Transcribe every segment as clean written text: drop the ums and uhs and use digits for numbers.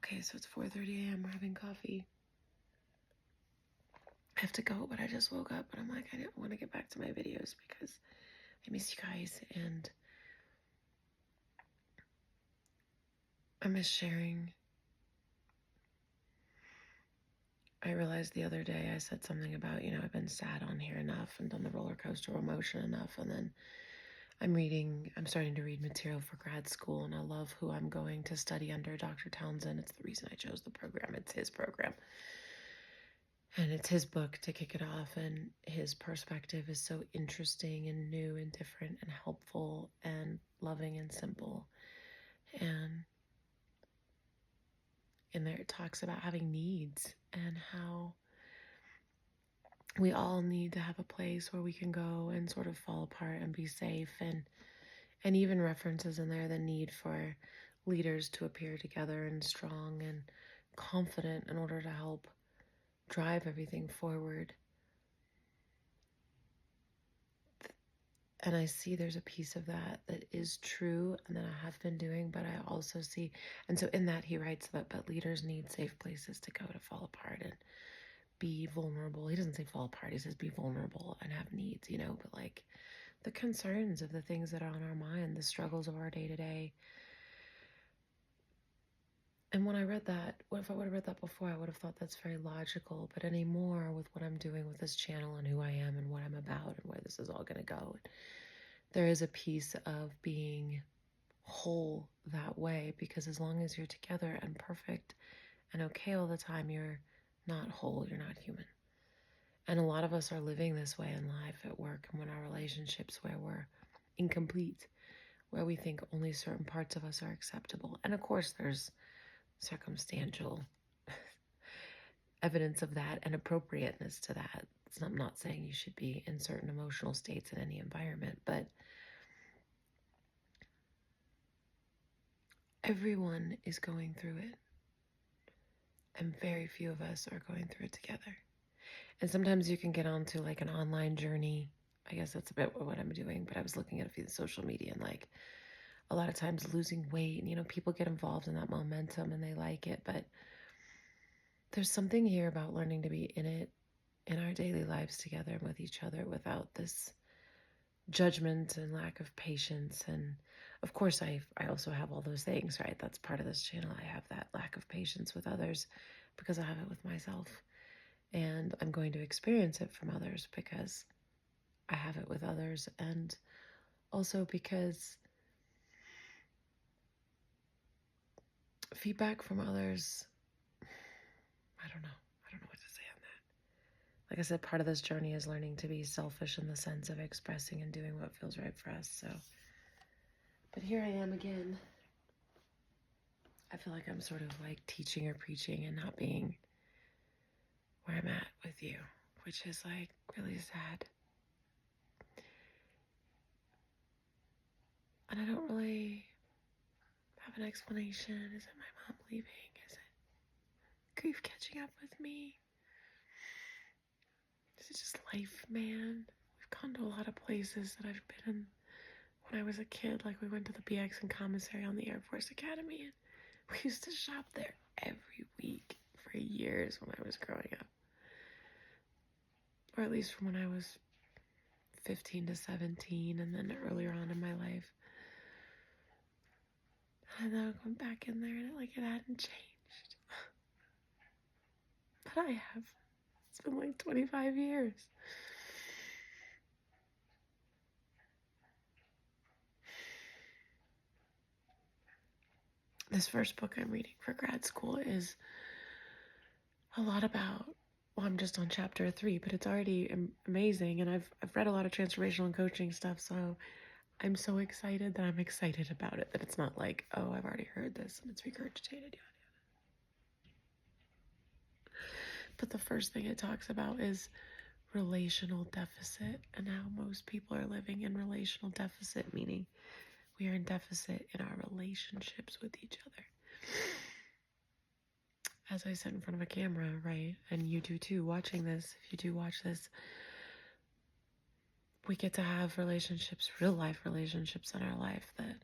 Okay, so it's 4:30 a.m. We're having coffee. I have to go, but I just woke up and I'm like, I didn't want to get back to my videos because I miss you guys and I miss sharing. I realized the other day I said something about, I've been sad on here enough and done the roller coaster of emotion enough. And then I'm starting to read material for grad school, and I love who I'm going to study under, Dr. Townsend. It's the reason I chose the program. It's his program. And it's his book to kick it off, and his perspective is so interesting and new and different and helpful and loving and simple. And in there it talks about having needs and how we all need to have a place where we can go and sort of fall apart and be safe, and even references in there the need for leaders to appear together and strong and confident in order to help drive everything forward. And I see there's a piece of that is true and that I have been doing, but I also see, and so in that he writes that, but leaders need safe places to go to fall apart and be vulnerable. He doesn't say fall apart, he says be vulnerable and have needs, but like the concerns of the things that are on our mind, the struggles of our day to day. And when I read that, what if I would have read that before, I would have thought that's very logical, but anymore with what I'm doing with this channel and who I am and what I'm about and where this is all going to go, there is a piece of being whole that way, because as long as you're together and perfect and okay all the time, you're not whole, you're not human. And a lot of us are living this way in life, at work, and in our relationships, where we're incomplete, where we think only certain parts of us are acceptable. And of course there's circumstantial evidence of that and appropriateness to that. I'm not saying you should be in certain emotional states in any environment, but everyone is going through it, and very few of us are going through it together. And sometimes you can get onto like an online journey. I guess that's a bit what I'm doing, but I was looking at a few social media, and like a lot of times losing weight, and people get involved in that momentum and they like it, but there's something here about learning to be in it in our daily lives together and with each other without this judgment and lack of patience. And of course I also have all those things, right? That's part of this channel. I have that lack of patience with others because I have it with myself, and I'm going to experience it from others because I have it with others, and also because feedback from others, I don't know what to say on that. Like I said, part of this journey is learning to be selfish in the sense of expressing and doing what feels right for us. So, but here I am again. I feel like I'm sort of like teaching or preaching and not being where I'm at with you, which is like really sad. And I don't really have an explanation. Is it my mom leaving? Is it grief catching up with me? Is it just life, man? We've gone to a lot of places that I've been in when I was a kid. Like we went to the BX and commissary on the Air Force Academy, and we used to shop there every week for years when I was growing up. Or at least from when I was 15 to 17, and then earlier on in my life. And then I went back in there and it hadn't changed. But I have. It's been like 25 years. This first book I'm reading for grad school is a lot about, well, I'm just on chapter 3, but it's already amazing. And I've read a lot of transformational and coaching stuff, so I'm so excited that I'm excited about it, that it's not like, oh, I've already heard this and it's regurgitated. But the first thing it talks about is relational deficit, and how most people are living in relational deficit, meaning we are in deficit in our relationships with each other. As I sit in front of a camera, right? And you do too, watching this. If you do watch this, we get to have relationships, real life relationships in our life that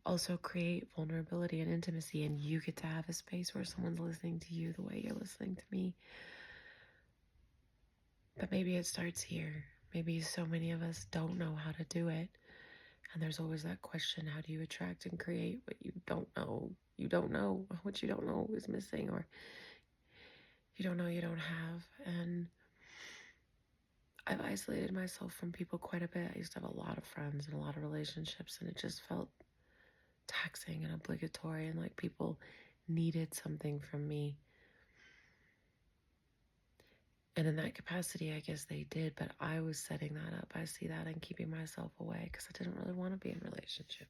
also create vulnerability and intimacy, and you get to have a space where someone's listening to you the way you're listening to me. But maybe it starts here. Maybe so many of us don't know how to do it. And there's always that question, how do you attract and create what you don't know? You don't know what you don't know is missing, or you don't know you don't have. And I've isolated myself from people quite a bit. I used to have a lot of friends and a lot of relationships, and it just felt taxing and obligatory, and like people needed something from me. And in that capacity, I guess they did, but I was setting that up. I see that and keeping myself away because I didn't really want to be in a relationship.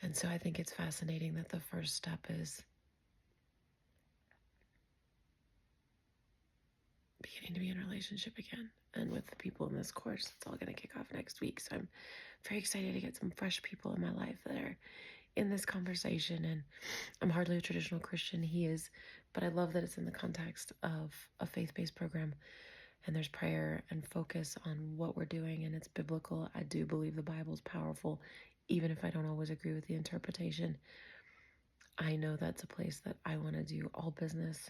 And so I think it's fascinating that the first step is beginning to be in a relationship again. And with the people in this course, it's all going to kick off next week. So I'm very excited to get some fresh people in my life that are in this conversation. And I'm hardly a traditional Christian. He is, but I love that it's in the context of a faith-based program, and there's prayer and focus on what we're doing, and it's biblical. I do believe the Bible is powerful, even if I don't always agree with the interpretation. I know that's a place that I want to do all business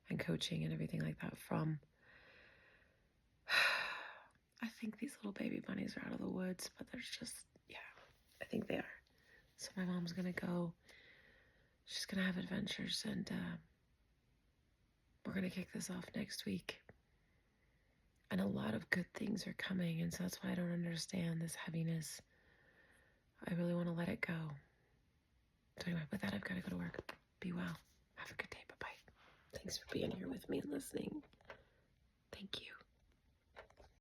and coaching and everything like that from. I think these little baby bunnies are out of the woods, but there's just, yeah, I think they are. So my mom's going to go. She's going to have adventures, and we're going to kick this off next week. And a lot of good things are coming, and so that's why I don't understand this heaviness. I really want to let it go. So anyway, with that, I've got to go to work. Be well. Have a good day. Bye-bye. Thanks for being here with me and listening. Thank you.